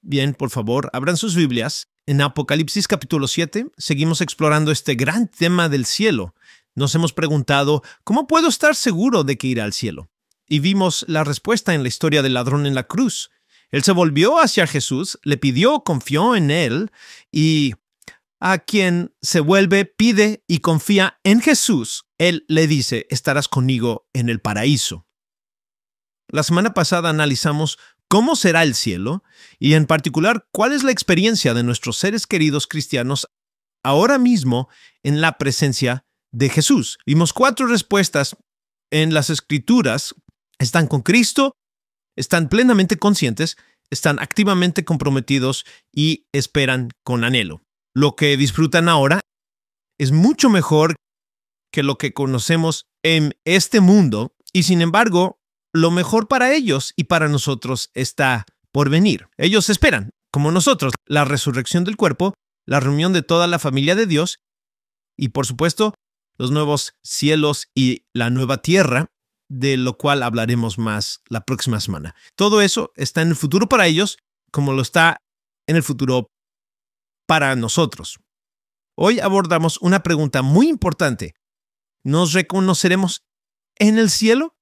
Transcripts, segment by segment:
Bien, por favor, abran sus Biblias. En Apocalipsis capítulo 7, seguimos explorando este gran tema del cielo. Nos hemos preguntado, ¿cómo puedo estar seguro de que iré al cielo? Y vimos la respuesta en la historia del ladrón en la cruz. Él se volvió hacia Jesús, le pidió, confió en él, y a quien se vuelve, pide y confía en Jesús, él le dice, estarás conmigo en el paraíso. La semana pasada analizamos cómo será el cielo y en particular cuál es la experiencia de nuestros seres queridos cristianos ahora mismo en la presencia de Jesús. Vimos 4 respuestas en las Escrituras. Están con Cristo, están plenamente conscientes, están activamente comprometidos y esperan con anhelo. Lo que disfrutan ahora es mucho mejor que lo que conocemos en este mundo y, sin embargo, lo mejor para ellos y para nosotros está por venir. Ellos esperan, como nosotros, la resurrección del cuerpo, la reunión de toda la familia de Dios y, por supuesto, los nuevos cielos y la nueva tierra, de lo cual hablaremos más la próxima semana. Todo eso está en el futuro para ellos, como lo está en el futuro para nosotros. Hoy abordamos una pregunta muy importante. ¿Nos reconoceremos en el cielo?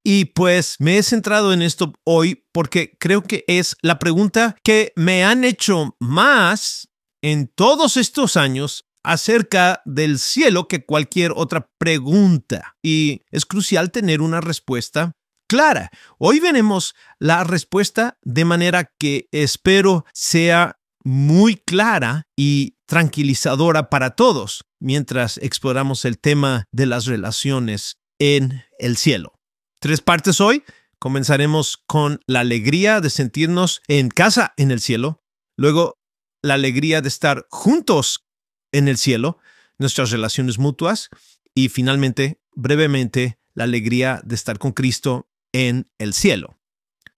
Y pues me he centrado en esto hoy porque creo que es la pregunta que me han hecho más en todos estos años acerca del cielo que cualquier otra pregunta. Y es crucial tener una respuesta clara. Hoy veremos la respuesta de manera que espero sea muy clara y tranquilizadora para todos mientras exploramos el tema de las relaciones en el cielo. 3 partes hoy. Comenzaremos con la alegría de sentirnos en casa en el cielo. Luego, la alegría de estar juntos en el cielo, nuestras relaciones mutuas. Y finalmente, brevemente, la alegría de estar con Cristo en el cielo.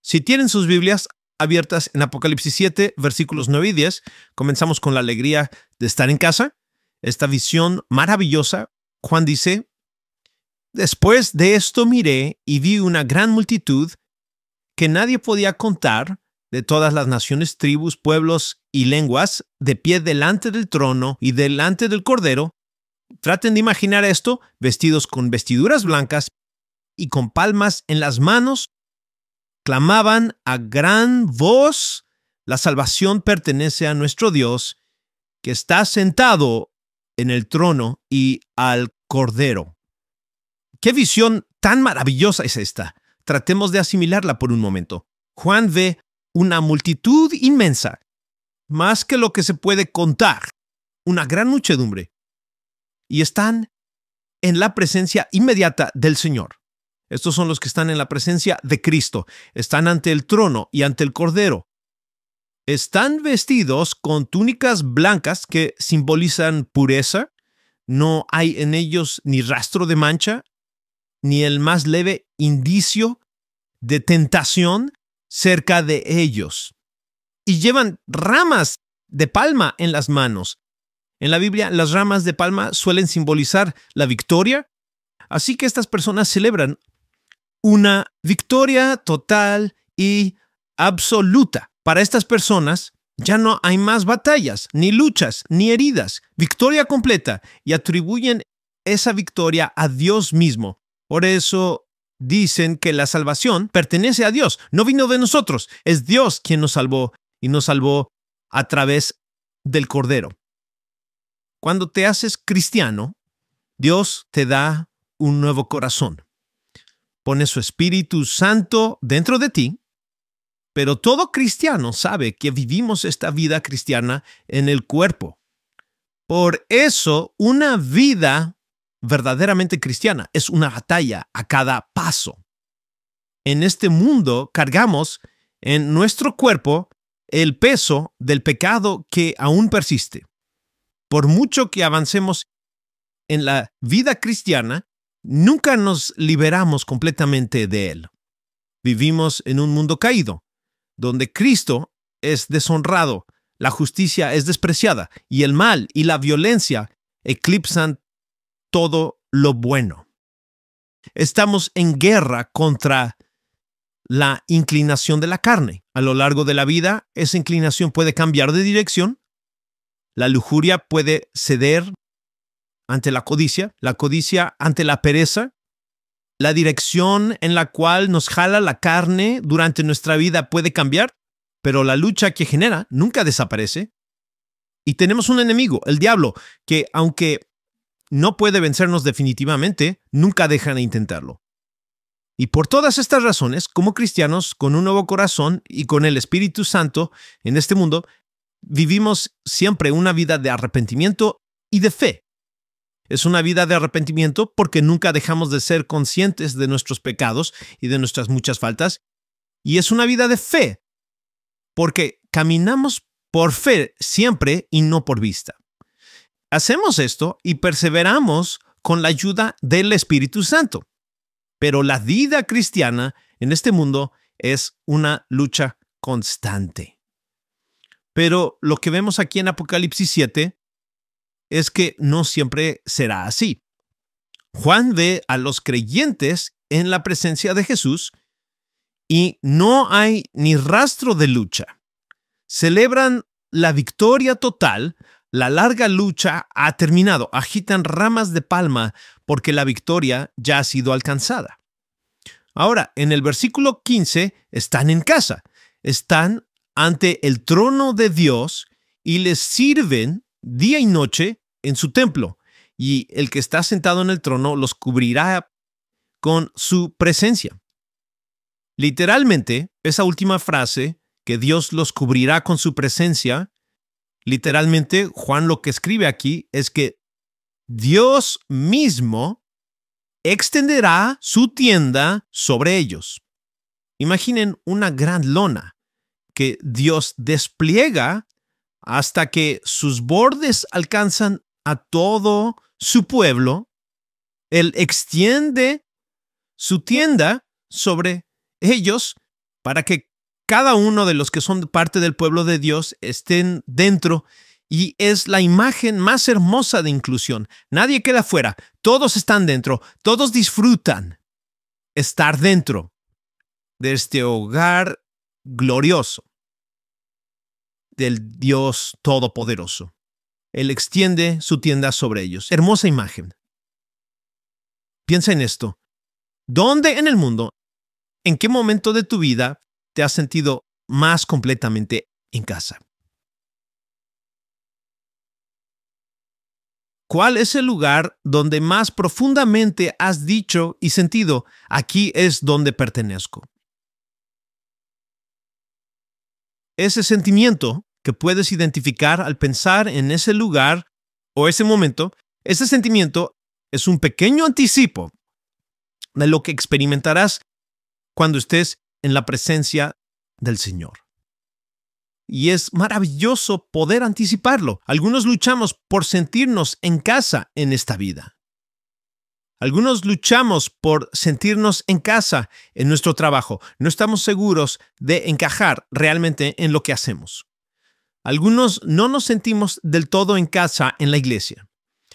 Si tienen sus Biblias abiertas en Apocalipsis 7, versículos 9 y 10, comenzamos con la alegría de estar en casa. Esta visión maravillosa, Juan dice: después de esto miré y vi una gran multitud que nadie podía contar, de todas las naciones, tribus, pueblos y lenguas, de pie delante del trono y delante del Cordero. Traten de imaginar esto, vestidos con vestiduras blancas y con palmas en las manos, clamaban a gran voz: la salvación pertenece a nuestro Dios, que está sentado en el trono y al Cordero. ¿Qué visión tan maravillosa es esta? Tratemos de asimilarla por un momento. Juan ve una multitud inmensa, más que lo que se puede contar, una gran muchedumbre, y están en la presencia inmediata del Señor. Estos son los que están en la presencia de Cristo, están ante el trono y ante el Cordero. Están vestidos con túnicas blancas que simbolizan pureza. No hay en ellos ni rastro de mancha, ni el más leve indicio de tentación cerca de ellos. Y llevan ramas de palma en las manos. En la Biblia, las ramas de palma suelen simbolizar la victoria, así que estas personas celebran una victoria total y absoluta. Para estas personas ya no hay más batallas, ni luchas, ni heridas. Victoria completa, y atribuyen esa victoria a Dios mismo. Por eso dicen que la salvación pertenece a Dios, no vino de nosotros. Es Dios quien nos salvó y nos salvó a través del Cordero. Cuando te haces cristiano, Dios te da un nuevo corazón. Pone su Espíritu Santo dentro de ti, pero todo cristiano sabe que vivimos esta vida cristiana en el cuerpo. Por eso, una vida verdaderamente cristiana es una batalla a cada paso. En este mundo cargamos en nuestro cuerpo el peso del pecado que aún persiste. Por mucho que avancemos en la vida cristiana, nunca nos liberamos completamente de él. Vivimos en un mundo caído, donde Cristo es deshonrado, la justicia es despreciada y el mal y la violencia eclipsan todo lo bueno. Estamos en guerra contra la inclinación de la carne. A lo largo de la vida, esa inclinación puede cambiar de dirección. La lujuria puede ceder ante la codicia ante la pereza. La dirección en la cual nos jala la carne durante nuestra vida puede cambiar, pero la lucha que genera nunca desaparece. Y tenemos un enemigo, el diablo, que aunque no puede vencernos definitivamente, nunca deja de intentarlo. Y por todas estas razones, como cristianos, con un nuevo corazón y con el Espíritu Santo en este mundo, vivimos siempre una vida de arrepentimiento y de fe. Es una vida de arrepentimiento porque nunca dejamos de ser conscientes de nuestros pecados y de nuestras muchas faltas. Y es una vida de fe porque caminamos por fe siempre y no por vista. Hacemos esto y perseveramos con la ayuda del Espíritu Santo. Pero la vida cristiana en este mundo es una lucha constante. Pero lo que vemos aquí en Apocalipsis 7 es que no siempre será así. Juan ve a los creyentes en la presencia de Jesús y no hay ni rastro de lucha. Celebran la victoria total, la larga lucha ha terminado, agitan ramas de palma porque la victoria ya ha sido alcanzada. Ahora, en el versículo 15, están en casa, están ante el trono de Dios y les sirven día y noche en su templo, y el que está sentado en el trono los cubrirá con su presencia. Literalmente, esa última frase, que Dios los cubrirá con su presencia, literalmente Juan lo que escribe aquí es que Dios mismo extenderá su tienda sobre ellos. Imaginen una gran lona que Dios despliega hasta que sus bordes alcanzan a todo su pueblo. Él extiende su tienda sobre ellos para que cada uno de los que son parte del pueblo de Dios estén dentro, y es la imagen más hermosa de inclusión. Nadie queda fuera, todos están dentro, todos disfrutan estar dentro de este hogar glorioso del Dios Todopoderoso. Él extiende su tienda sobre ellos. Hermosa imagen. Piensa en esto. ¿Dónde en el mundo, en qué momento de tu vida te has sentido más completamente en casa? ¿Cuál es el lugar donde más profundamente has dicho y sentido, aquí es donde pertenezco? Ese sentimiento que puedes identificar al pensar en ese lugar o ese momento, ese sentimiento es un pequeño anticipo de lo que experimentarás cuando estés en la presencia del Señor. Y es maravilloso poder anticiparlo. Algunos luchamos por sentirnos en casa en esta vida. Algunos luchamos por sentirnos en casa en nuestro trabajo. No estamos seguros de encajar realmente en lo que hacemos. Algunos no nos sentimos del todo en casa en la iglesia.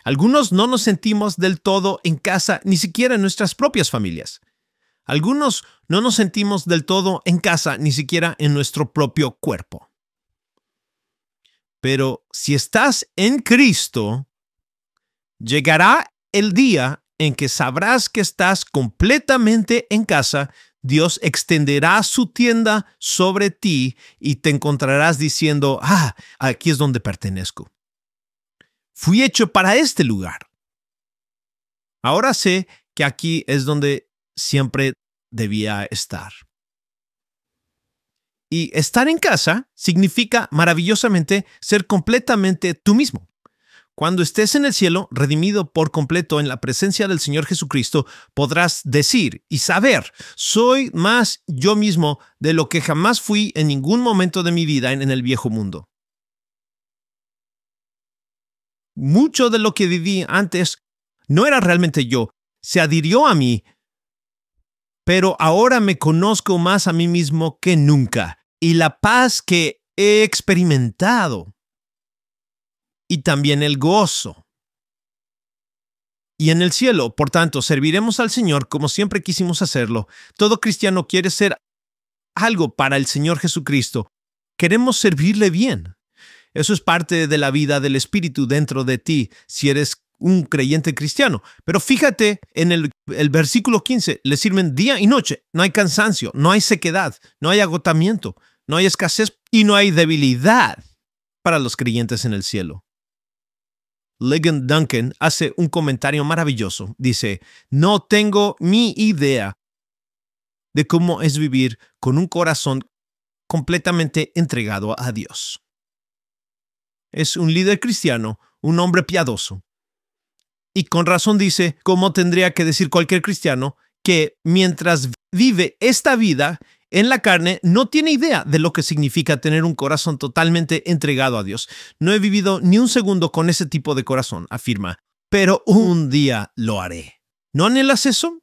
Algunos no nos sentimos del todo en casa ni siquiera en nuestras propias familias. Algunos no nos sentimos del todo en casa ni siquiera en nuestro propio cuerpo. Pero si estás en Cristo, llegará el día en que sabrás que estás completamente en casa. Dios extenderá su tienda sobre ti y te encontrarás diciendo, aquí es donde pertenezco. Fui hecho para este lugar. Ahora sé que aquí es donde siempre debía estar. Y estar en casa significa maravillosamente ser completamente tú mismo. Cuando estés en el cielo, redimido por completo en la presencia del Señor Jesucristo, podrás decir y saber, soy más yo mismo de lo que jamás fui en ningún momento de mi vida en el viejo mundo. Mucho de lo que viví antes no era realmente yo, se adhirió a mí, pero ahora me conozco más a mí mismo que nunca, y la paz que he experimentado, y también el gozo. Y en el cielo, por tanto, serviremos al Señor como siempre quisimos hacerlo. Todo cristiano quiere ser algo para el Señor Jesucristo, queremos servirle bien. Eso es parte de la vida del Espíritu dentro de ti, si eres un creyente cristiano. Pero fíjate en el versículo 15, le sirven día y noche. No hay cansancio, no hay sequedad, no hay agotamiento, no hay escasez y no hay debilidad para los creyentes en el cielo. Ligon Duncan hace un comentario maravilloso. Dice, no tengo ni idea de cómo es vivir con un corazón completamente entregado a Dios. Es un líder cristiano, un hombre piadoso. Y con razón dice, como tendría que decir cualquier cristiano, que mientras vive esta vida en la carne, no tiene idea de lo que significa tener un corazón totalmente entregado a Dios. No he vivido ni un segundo con ese tipo de corazón, afirma, pero un día lo haré. ¿No anhelas eso?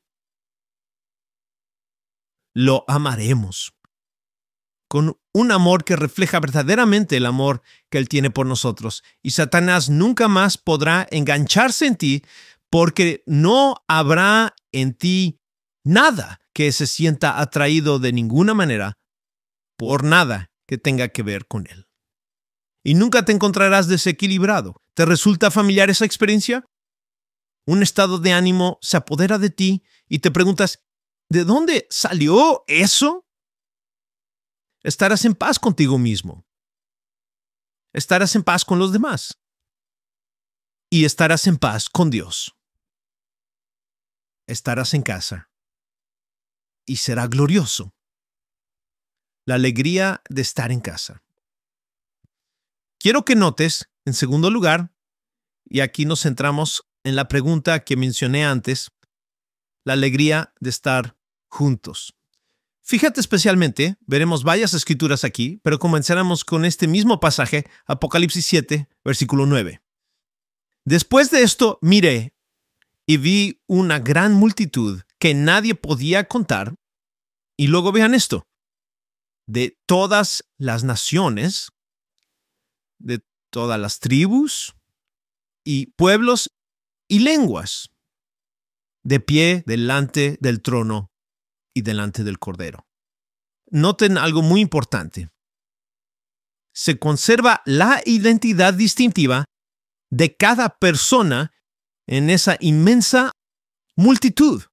Lo amaremos con un amor que refleja verdaderamente el amor que Él tiene por nosotros. Y Satanás nunca más podrá engancharse en ti porque no habrá en ti nada que se sienta atraído de ninguna manera por nada que tenga que ver con Él. Y nunca te encontrarás desequilibrado. ¿Te resulta familiar esa experiencia? Un estado de ánimo se apodera de ti y te preguntas, ¿de dónde salió eso? Estarás en paz contigo mismo. Estarás en paz con los demás. Y estarás en paz con Dios. Estarás en casa. Y será glorioso. La alegría de estar en casa. Quiero que notes, en segundo lugar, y aquí nos centramos en la pregunta que mencioné antes, la alegría de estar juntos. Fíjate especialmente, veremos varias escrituras aquí, pero comenzaremos con este mismo pasaje, Apocalipsis 7, versículo 9. Después de esto, miré y vi una gran multitud que nadie podía contar. Y luego vean esto, de todas las naciones, de todas las tribus y pueblos y lenguas, de pie delante del trono y delante del Cordero. Noten algo muy importante. Se conserva la identidad distintiva de cada persona en esa inmensa multitud.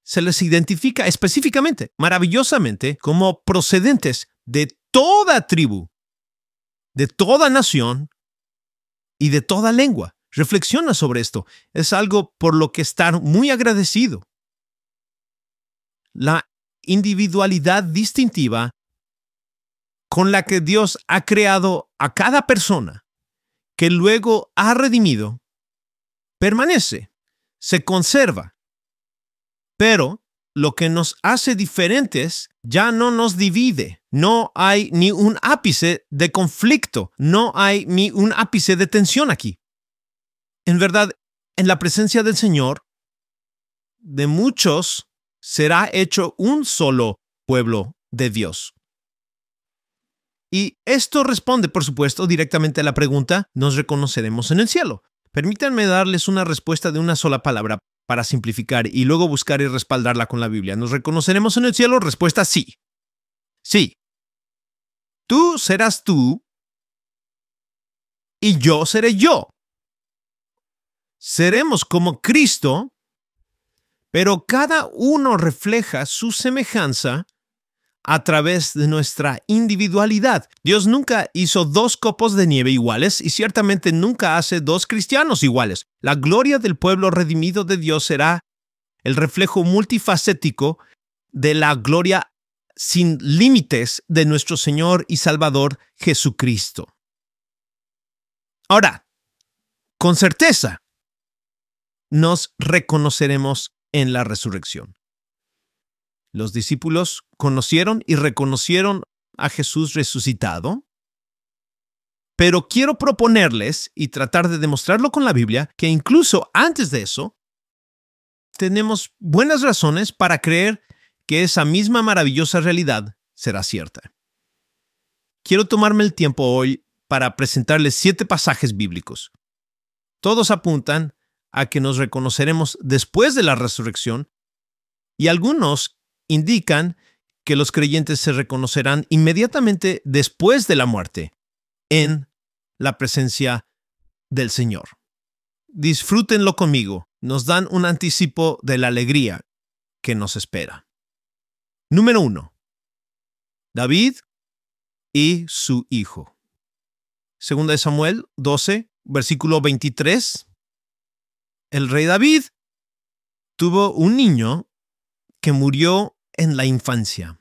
Se les identifica específicamente, maravillosamente, como procedentes de toda tribu, de toda nación y de toda lengua. Reflexiona sobre esto. Es algo por lo que estar muy agradecido. La individualidad distintiva con la que Dios ha creado a cada persona, que luego ha redimido, permanece, se conserva. Pero lo que nos hace diferentes ya no nos divide. No hay ni un ápice de conflicto, no hay ni un ápice de tensión aquí. En verdad, en la presencia del Señor, de muchos será hecho un solo pueblo de Dios. Y esto responde, por supuesto, directamente a la pregunta, ¿nos reconoceremos en el cielo? Permítanme darles una respuesta de una sola palabra para simplificar y luego buscar y respaldarla con la Biblia. ¿Nos reconoceremos en el cielo? Respuesta sí. Sí. Tú serás tú y yo seré yo. Seremos como Cristo, pero cada uno refleja su semejanza a través de nuestra individualidad. Dios nunca hizo dos copos de nieve iguales y ciertamente nunca hace dos cristianos iguales. La gloria del pueblo redimido de Dios será el reflejo multifacético de la gloria sin límites de nuestro Señor y Salvador Jesucristo. Ahora, con certeza, nos reconoceremos en la resurrección. Los discípulos conocieron y reconocieron a Jesús resucitado, pero quiero proponerles y tratar de demostrarlo con la Biblia que incluso antes de eso, tenemos buenas razones para creer que esa misma maravillosa realidad será cierta. Quiero tomarme el tiempo hoy para presentarles 7 pasajes bíblicos. Todos apuntan a que nos reconoceremos después de la resurrección y algunos indican que los creyentes se reconocerán inmediatamente después de la muerte en la presencia del Señor. Disfrútenlo conmigo. Nos dan un anticipo de la alegría que nos espera. Número 1. David y su hijo. Segunda de Samuel 12, versículo 23. El rey David tuvo un niño que murió en la infancia.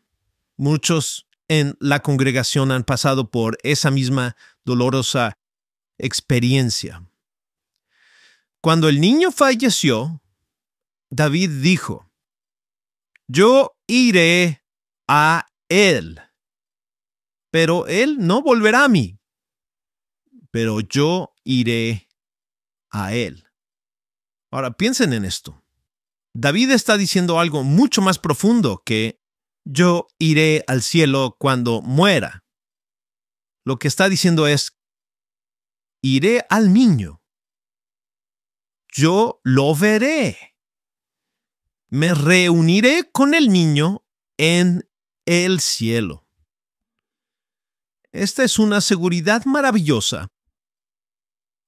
Muchos en la congregación han pasado por esa misma dolorosa experiencia. Cuando el niño falleció, David dijo: yo iré a él, pero él no volverá a mí, pero yo iré a él. Ahora piensen en esto. David está diciendo algo mucho más profundo que yo iré al cielo cuando muera. Lo que está diciendo es: iré al niño. Yo lo veré. Me reuniré con el niño en el cielo. Esta es una seguridad maravillosa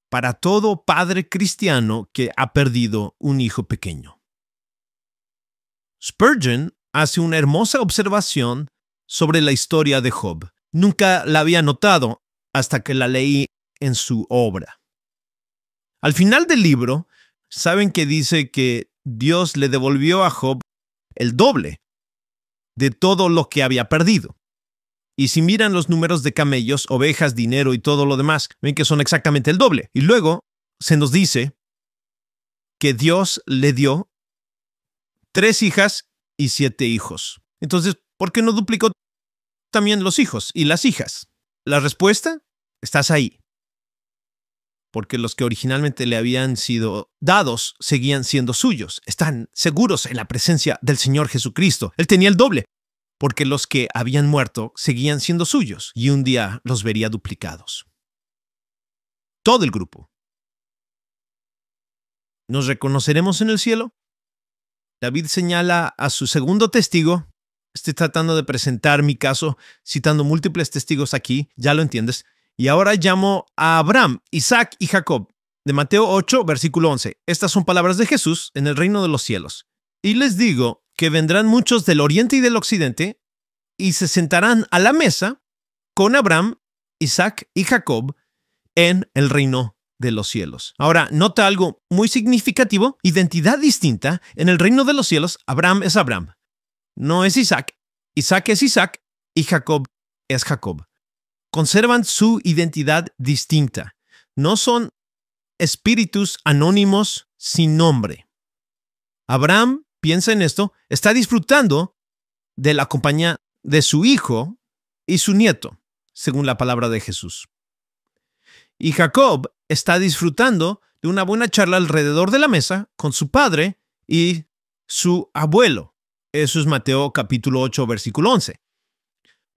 para todo padre cristiano que ha perdido un hijo pequeño. Spurgeon hace una hermosa observación sobre la historia de Job. Nunca la había notado hasta que la leí en su obra. Al final del libro, saben que dice que Dios le devolvió a Job el doble de todo lo que había perdido. Y si miran los números de camellos, ovejas, dinero y todo lo demás, ven que son exactamente el doble. Y luego se nos dice que Dios le dio 3 hijas y 7 hijos. Entonces, ¿por qué no duplicó también los hijos y las hijas? La respuesta: estás ahí. Porque los que originalmente le habían sido dados seguían siendo suyos. Están seguros en la presencia del Señor Jesucristo. Él tenía el doble, porque los que habían muerto seguían siendo suyos y un día los vería duplicados. Todo el grupo. ¿Nos reconoceremos en el cielo? David señala a su segundo testigo. Estoy tratando de presentar mi caso citando múltiples testigos aquí, ya lo entiendes. Y ahora llamo a Abraham, Isaac y Jacob, de Mateo 8, versículo 11. Estas son palabras de Jesús en el reino de los cielos. Y les digo que vendrán muchos del oriente y del occidente y se sentarán a la mesa con Abraham, Isaac y Jacob en el reino de los cielos. Ahora, nota algo muy significativo: identidad distinta. En el reino de los cielos, Abraham es Abraham, no es Isaac. Isaac es Isaac y Jacob es Jacob. Conservan su identidad distinta. No son espíritus anónimos sin nombre. Abraham, piensa en esto, está disfrutando de la compañía de su hijo y su nieto, según la palabra de Jesús. Y Jacob está disfrutando de una buena charla alrededor de la mesa con su padre y su abuelo. Eso es Mateo capítulo 8, versículo 11.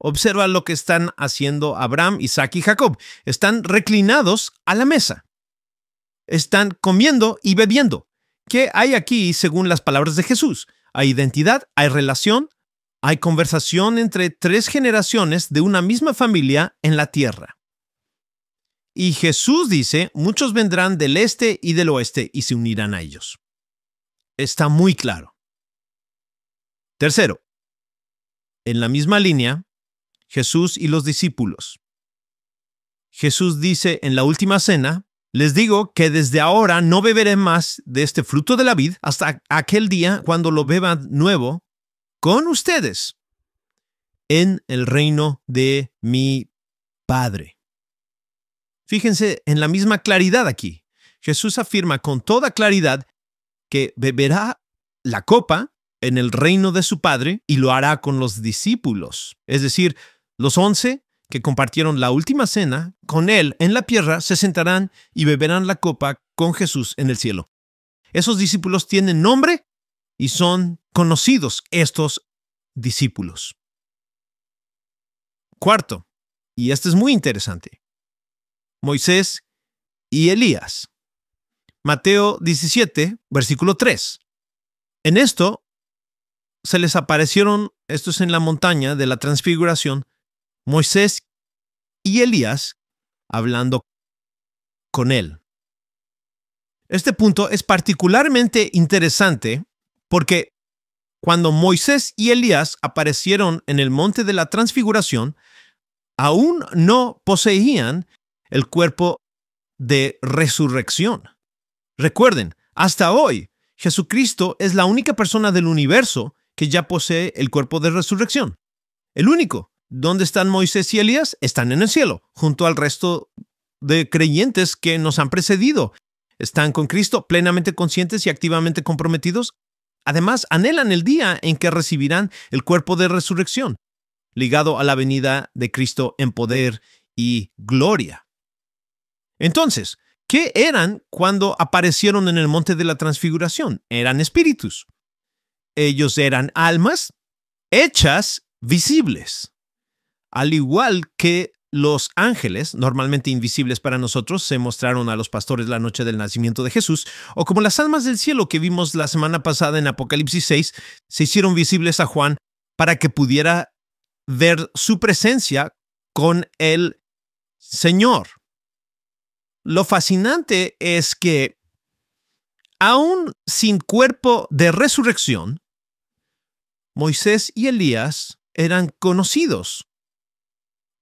Observa lo que están haciendo Abraham, Isaac y Jacob. Están reclinados a la mesa. Están comiendo y bebiendo. ¿Qué hay aquí según las palabras de Jesús? Hay identidad, hay relación, hay conversación entre 3 generaciones de una misma familia en la tierra. Y Jesús dice: muchos vendrán del este y del oeste y se unirán a ellos. Está muy claro. Tercero, en la misma línea, Jesús y los discípulos. Jesús dice en la última cena: les digo que desde ahora no beberé más de este fruto de la vid hasta aquel día cuando lo beban nuevo con ustedes en el reino de mi Padre. Fíjense en la misma claridad aquí. Jesús afirma con toda claridad que beberá la copa en el reino de su Padre y lo hará con los discípulos. Es decir, los 11 que compartieron la última cena con él en la tierra se sentarán y beberán la copa con Jesús en el cielo. Esos discípulos tienen nombre y son conocidos, estos discípulos. Cuarto, y este es muy interesante: Moisés y Elías. Mateo 17, versículo 3. En esto se les aparecieron, esto es en la montaña de la transfiguración, Moisés y Elías hablando con él. Este punto es particularmente interesante porque cuando Moisés y Elías aparecieron en el monte de la transfiguración, aún no poseían el cuerpo de resurrección. Recuerden, hasta hoy, Jesucristo es la única persona del universo que ya posee el cuerpo de resurrección. El único. ¿Dónde están Moisés y Elías? Están en el cielo, junto al resto de creyentes que nos han precedido. Están con Cristo plenamente conscientes y activamente comprometidos. Además, anhelan el día en que recibirán el cuerpo de resurrección, ligado a la venida de Cristo en poder y gloria. Entonces, ¿qué eran cuando aparecieron en el monte de la transfiguración? Eran espíritus. Ellos eran almas hechas visibles. Al igual que los ángeles, normalmente invisibles para nosotros, se mostraron a los pastores la noche del nacimiento de Jesús, o como las almas del cielo que vimos la semana pasada en Apocalipsis 6, se hicieron visibles a Juan para que pudiera ver su presencia con el Señor. Lo fascinante es que, aún sin cuerpo de resurrección, Moisés y Elías eran conocidos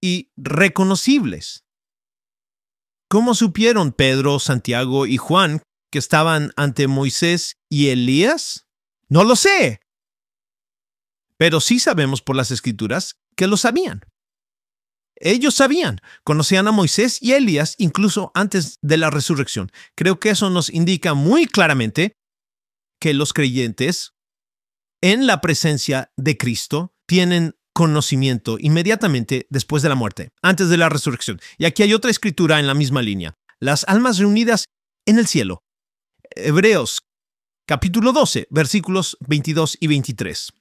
y reconocibles. ¿Cómo supieron Pedro, Santiago y Juan que estaban ante Moisés y Elías? No lo sé. Pero sí sabemos por las Escrituras que lo sabían. Ellos sabían, conocían a Moisés y a Elías incluso antes de la resurrección. Creo que eso nos indica muy claramente que los creyentes en la presencia de Cristo tienen conocimiento inmediatamente después de la muerte, antes de la resurrección. Y aquí hay otra escritura en la misma línea. Las almas reunidas en el cielo. Hebreos, capítulo 12, versículos 22 y 23.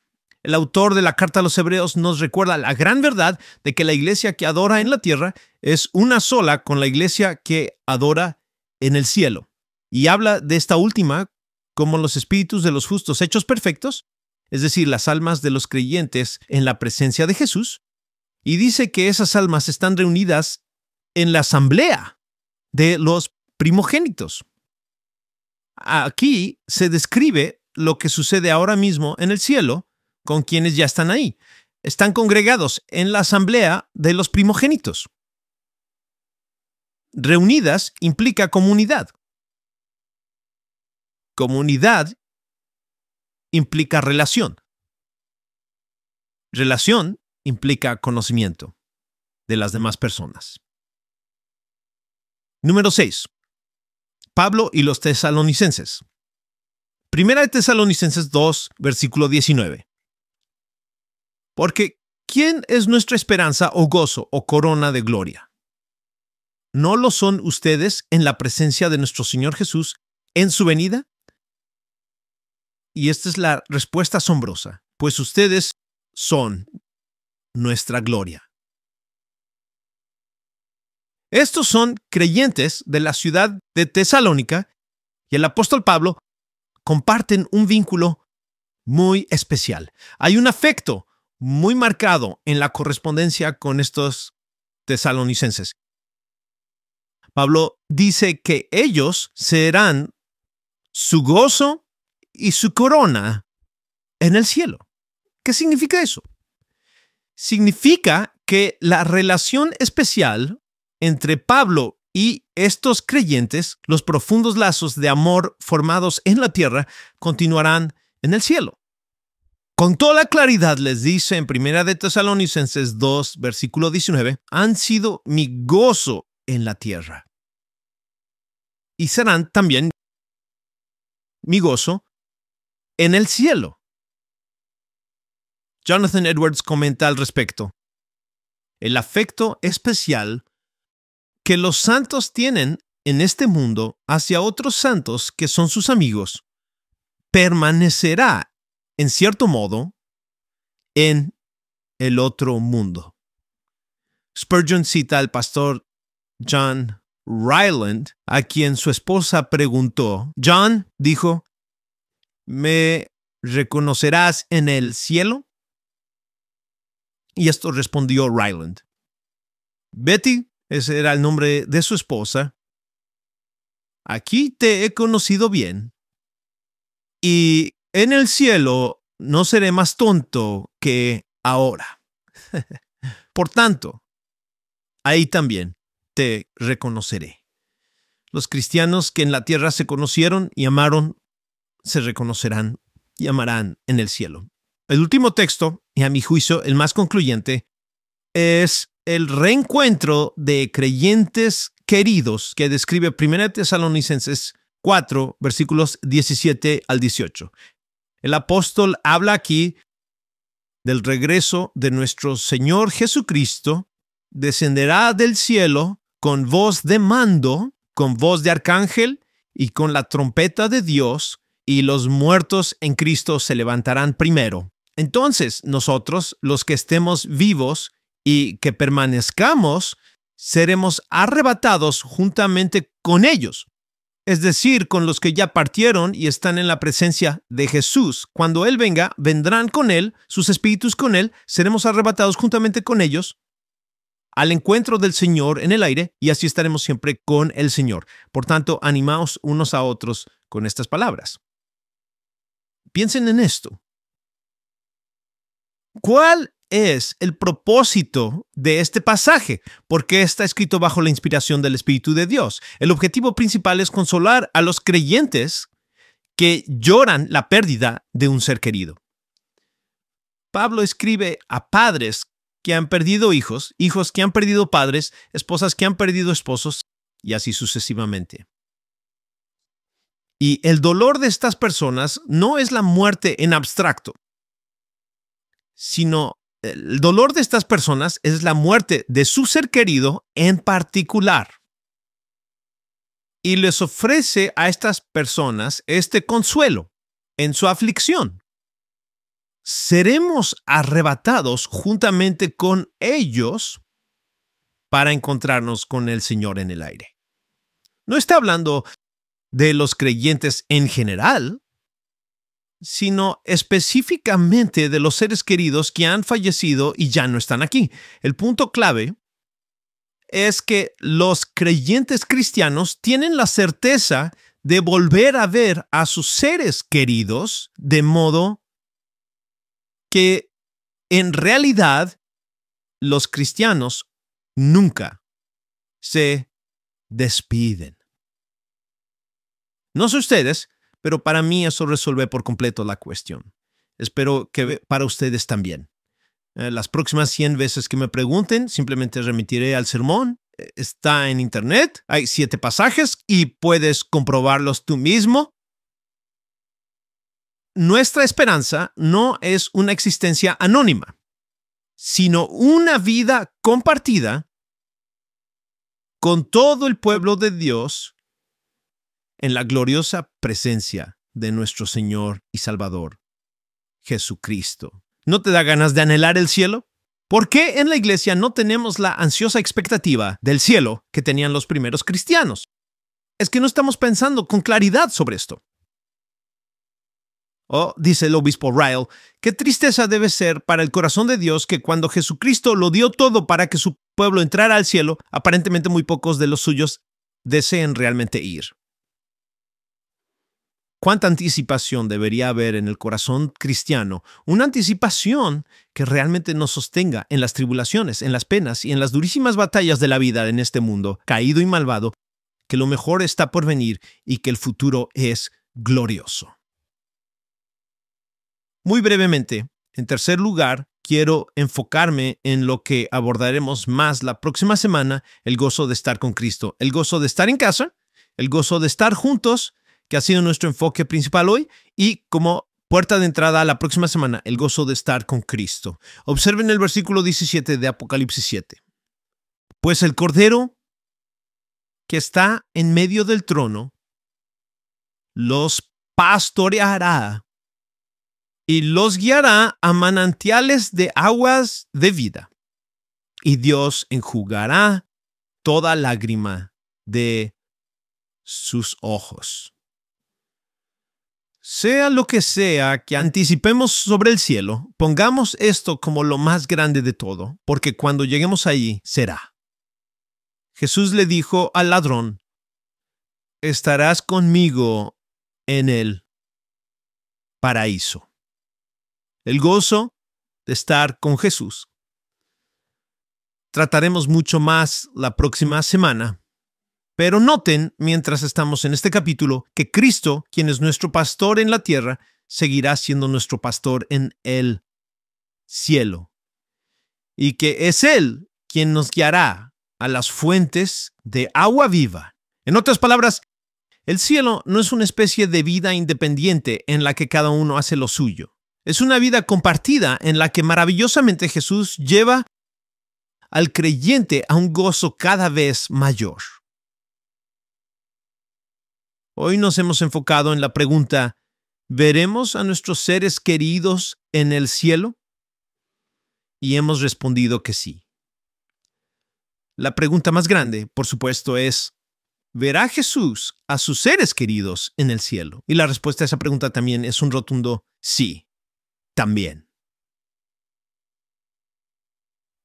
El autor de la carta a los Hebreos nos recuerda la gran verdad de que la iglesia que adora en la tierra es una sola con la iglesia que adora en el cielo. Y habla de esta última como los espíritus de los justos hechos perfectos, es decir, las almas de los creyentes en la presencia de Jesús, y dice que esas almas están reunidas en la asamblea de los primogénitos. Aquí se describe lo que sucede ahora mismo en el cielo con quienes ya están ahí. Están congregados en la asamblea de los primogénitos. Reunidas implica comunidad. Comunidad implica relación. Relación implica conocimiento de las demás personas. Número 6. Pablo y los tesalonicenses. Primera de Tesalonicenses 2, versículo 19. Porque, ¿quién es nuestra esperanza o gozo o corona de gloria? ¿No lo son ustedes en la presencia de nuestro Señor Jesús en su venida? Y esta es la respuesta asombrosa, pues ustedes son nuestra gloria. Estos son creyentes de la ciudad de Tesalónica y el apóstol Pablo comparten un vínculo muy especial. Hay un afecto muy marcado en la correspondencia con estos tesalonicenses. Pablo dice que ellos serán su gozo y su corona en el cielo. ¿Qué significa eso? Significa que la relación especial entre Pablo y estos creyentes, los profundos lazos de amor formados en la tierra, continuarán en el cielo. Con toda la claridad les dice en 1 de Tesalonicenses 2, versículo 19, han sido mi gozo en la tierra. Y serán también mi gozo en el cielo. Jonathan Edwards comenta al respecto. El afecto especial que los santos tienen en este mundo hacia otros santos que son sus amigos permanecerá, en cierto modo, en el otro mundo. Spurgeon cita al pastor John Ryland, a quien su esposa preguntó. John dijo, me reconocerás en el cielo? Y esto respondió Ryland. Betty, ese era el nombre de su esposa, aquí te he conocido bien, y en el cielo no seré más tonto que ahora. Por tanto, ahí también te reconoceré. Los cristianos que en la tierra se conocieron y amaron, se reconocerán y amarán en el cielo. El último texto, y a mi juicio el más concluyente, es el reencuentro de creyentes queridos que describe 1 Tesalonicenses 4, versículos 17 al 18. El apóstol habla aquí del regreso de nuestro Señor Jesucristo, descenderá del cielo con voz de mando, con voz de arcángel y con la trompeta de Dios, y los muertos en Cristo se levantarán primero. Entonces nosotros, los que estemos vivos y que permanezcamos, seremos arrebatados juntamente con ellos. Es decir, con los que ya partieron y están en la presencia de Jesús. Cuando Él venga, vendrán con Él, sus espíritus con Él, seremos arrebatados juntamente con ellos al encuentro del Señor en el aire, y así estaremos siempre con el Señor. Por tanto, animaos unos a otros con estas palabras. Piensen en esto. ¿Cuál es el propósito de este pasaje? ¿Por qué está escrito bajo la inspiración del Espíritu de Dios? El objetivo principal es consolar a los creyentes que lloran la pérdida de un ser querido. Pablo escribe a padres que han perdido hijos, hijos que han perdido padres, esposas que han perdido esposos, y así sucesivamente. Y el dolor de estas personas no es la muerte en abstracto, sino el dolor de estas personas es la muerte de su ser querido en particular. Y les ofrece a estas personas este consuelo en su aflicción. Seremos arrebatados juntamente con ellos para encontrarnos con el Señor en el aire. No está hablando de los creyentes en general, sino específicamente de los seres queridos que han fallecido y ya no están aquí. El punto clave es que los creyentes cristianos tienen la certeza de volver a ver a sus seres queridos, de modo que en realidad los cristianos nunca se despiden. No sé ustedes, pero para mí eso resuelve por completo la cuestión. Espero que para ustedes también. Las próximas 100 veces que me pregunten, simplemente remitiré al sermón. Está en internet, hay 7 pasajes y puedes comprobarlos tú mismo. Nuestra esperanza no es una existencia anónima, sino una vida compartida con todo el pueblo de Dios en la gloriosa presencia de nuestro Señor y Salvador, Jesucristo. ¿No te da ganas de anhelar el cielo? ¿Por qué en la iglesia no tenemos la ansiosa expectativa del cielo que tenían los primeros cristianos? Es que no estamos pensando con claridad sobre esto. Oh, dice el obispo Ryle, qué tristeza debe ser para el corazón de Dios que cuando Jesucristo lo dio todo para que su pueblo entrara al cielo, aparentemente muy pocos de los suyos deseen realmente ir. ¿Cuánta anticipación debería haber en el corazón cristiano? Una anticipación que realmente nos sostenga en las tribulaciones, en las penas y en las durísimas batallas de la vida en este mundo caído y malvado, que lo mejor está por venir y que el futuro es glorioso. Muy brevemente, en tercer lugar, quiero enfocarme en lo que abordaremos más la próxima semana, el gozo de estar con Cristo, el gozo de estar en casa, el gozo de estar juntos, que ha sido nuestro enfoque principal hoy, y como puerta de entrada a la próxima semana, el gozo de estar con Cristo. Observen el versículo 17 de Apocalipsis 7. Pues el Cordero que está en medio del trono los pastoreará y los guiará a manantiales de aguas de vida, y Dios enjugará toda lágrima de sus ojos. Sea lo que sea que anticipemos sobre el cielo, pongamos esto como lo más grande de todo, porque cuando lleguemos allí será. Jesús le dijo al ladrón: estarás conmigo en el paraíso. El gozo de estar con Jesús. Trataremos mucho más la próxima semana, pero noten, mientras estamos en este capítulo, que Cristo, quien es nuestro pastor en la tierra, seguirá siendo nuestro pastor en el cielo, y que es Él quien nos guiará a las fuentes de agua viva. En otras palabras, el cielo no es una especie de vida independiente en la que cada uno hace lo suyo. Es una vida compartida en la que maravillosamente Jesús lleva al creyente a un gozo cada vez mayor. Hoy nos hemos enfocado en la pregunta: ¿veremos a nuestros seres queridos en el cielo? Y hemos respondido que sí. La pregunta más grande, por supuesto, es: ¿verá Jesús a sus seres queridos en el cielo? Y la respuesta a esa pregunta también es un rotundo sí, también.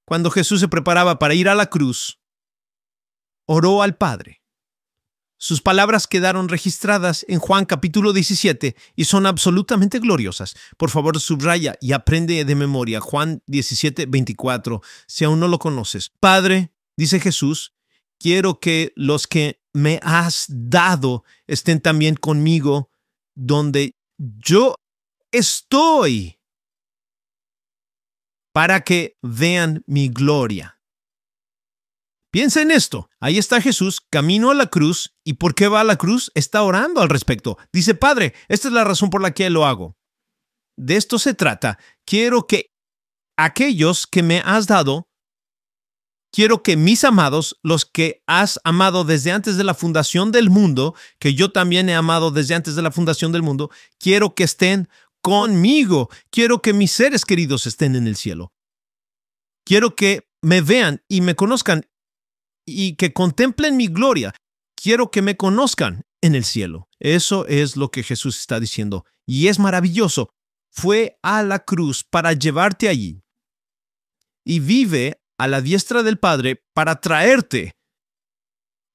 Cuando Jesús se preparaba para ir a la cruz, oró al Padre. Sus palabras quedaron registradas en Juan capítulo 17 y son absolutamente gloriosas. Por favor, subraya y aprende de memoria Juan 17:24, si aún no lo conoces. Padre, dice Jesús, quiero que los que me has dado estén también conmigo donde yo estoy, para que vean mi gloria. Piensa en esto. Ahí está Jesús, camino a la cruz. ¿Y por qué va a la cruz? Está orando al respecto. Dice: Padre, esta es la razón por la que lo hago. De esto se trata. Quiero que aquellos que me has dado, quiero que mis amados, los que has amado desde antes de la fundación del mundo, que yo también he amado desde antes de la fundación del mundo, quiero que estén conmigo. Quiero que mis seres queridos estén en el cielo. Quiero que me vean y me conozcan y que contemplen mi gloria. Quiero que me conozcan en el cielo. Eso es lo que Jesús está diciendo. Y es maravilloso. Fue a la cruz para llevarte allí. Y vive a la diestra del Padre para traerte.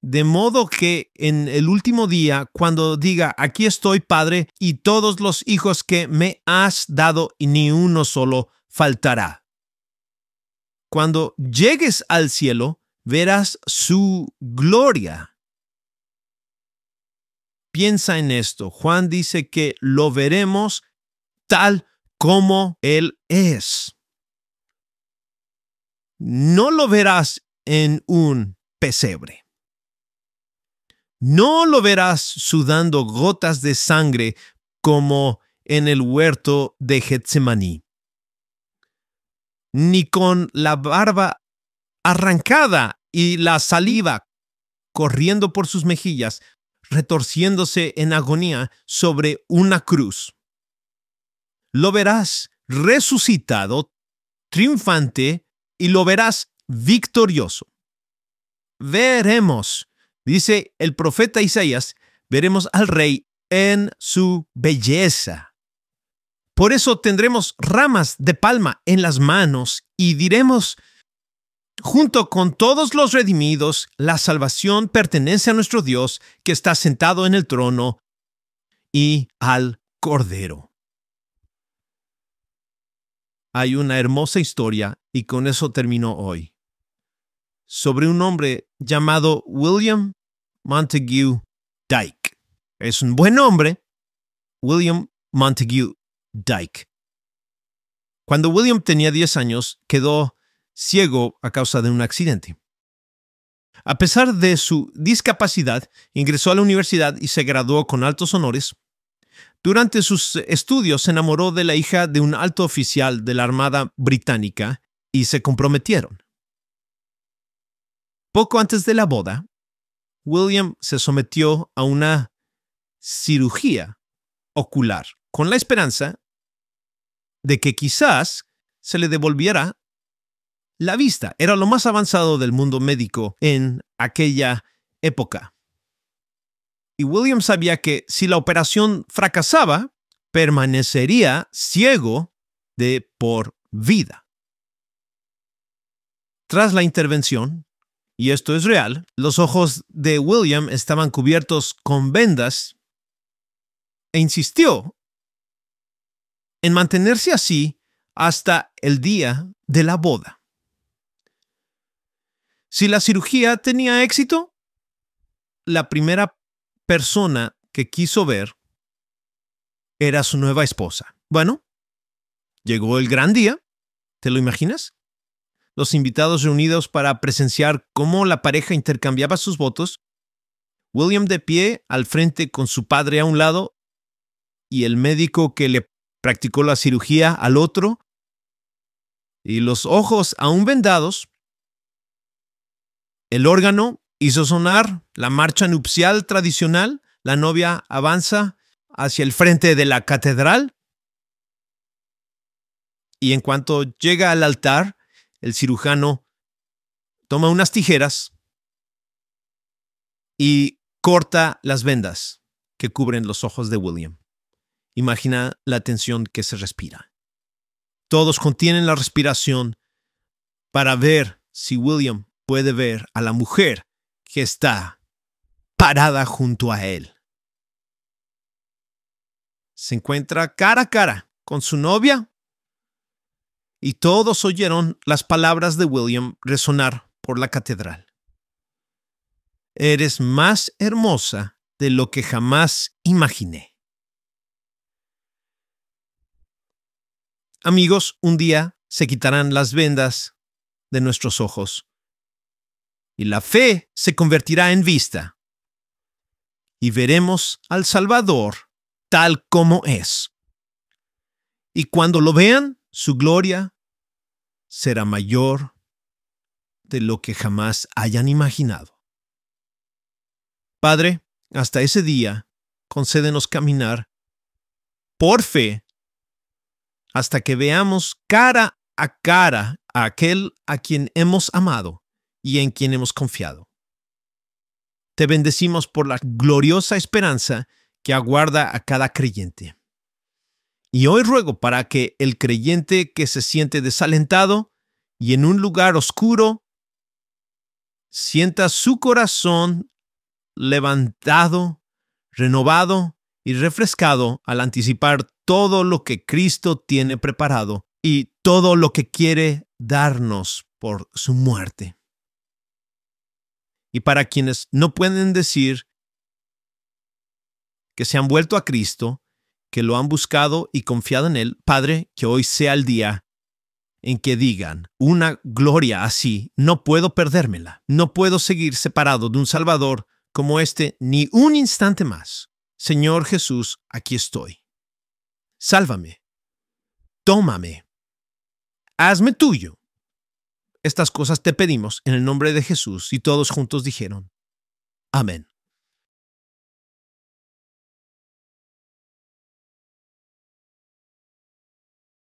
De modo que en el último día, cuando diga: aquí estoy, Padre, y todos los hijos que me has dado, y ni uno solo faltará. Cuando llegues al cielo, verás su gloria. Piensa en esto. Juan dice que lo veremos tal como Él es. No lo verás en un pesebre. No lo verás sudando gotas de sangre como en el huerto de Getsemaní, ni con la barba arrancada y la saliva corriendo por sus mejillas, retorciéndose en agonía sobre una cruz. Lo verás resucitado, triunfante, y lo verás victorioso. Veremos, dice el profeta Isaías, veremos al Rey en su belleza. Por eso tendremos ramas de palma en las manos y diremos: junto con todos los redimidos, la salvación pertenece a nuestro Dios, que está sentado en el trono, y al Cordero. Hay una hermosa historia, y con eso termino hoy, sobre un hombre llamado William Montague Dyke. Es un buen nombre, William Montague Dyke. Cuando William tenía 10 años, quedó ciego a causa de un accidente. A pesar de su discapacidad, ingresó a la universidad y se graduó con altos honores. Durante sus estudios se enamoró de la hija de un alto oficial de la Armada Británica y se comprometieron. Poco antes de la boda, William se sometió a una cirugía ocular con la esperanza de que quizás se le devolviera la vista. Era lo más avanzado del mundo médico en aquella época. Y William sabía que si la operación fracasaba, permanecería ciego de por vida. Tras la intervención, y esto es real, los ojos de William estaban cubiertos con vendas e insistió en mantenerse así hasta el día de la boda. Si la cirugía tenía éxito, la primera persona que quiso ver era su nueva esposa. Bueno, llegó el gran día, ¿te lo imaginas? Los invitados reunidos para presenciar cómo la pareja intercambiaba sus votos, William de pie al frente con su padre a un lado y el médico que le practicó la cirugía al otro, y los ojos aún vendados. El órgano hizo sonar la marcha nupcial tradicional. La novia avanza hacia el frente de la catedral y en cuanto llega al altar, el cirujano toma unas tijeras y corta las vendas que cubren los ojos de William. Imagina la tensión que se respira. Todos contienen la respiración para ver si William puede ver a la mujer que está parada junto a él. Se encuentra cara a cara con su novia y todos oyeron las palabras de William resonar por la catedral. Eres más hermosa de lo que jamás imaginé. Amigos, un día se quitarán las vendas de nuestros ojos y la fe se convertirá en vista y veremos al Salvador tal como es. Y cuando lo vean, su gloria será mayor de lo que jamás hayan imaginado. Padre, hasta ese día, concédenos caminar por fe hasta que veamos cara a cara a aquel a quien hemos amado y en quien hemos confiado. Te bendecimos por la gloriosa esperanza que aguarda a cada creyente. Y hoy ruego para que el creyente que se siente desalentado y en un lugar oscuro sienta su corazón levantado, renovado y refrescado al anticipar todo lo que Cristo tiene preparado y todo lo que quiere darnos por su muerte. Y para quienes no pueden decir que se han vuelto a Cristo, que lo han buscado y confiado en Él, Padre, que hoy sea el día en que digan, una gloria así, no puedo perdérmela, no puedo seguir separado de un Salvador como este ni un instante más. Señor Jesús, aquí estoy. Sálvame, tómame, hazme tuyo. Estas cosas te pedimos en el nombre de Jesús, y todos juntos dijeron, amén.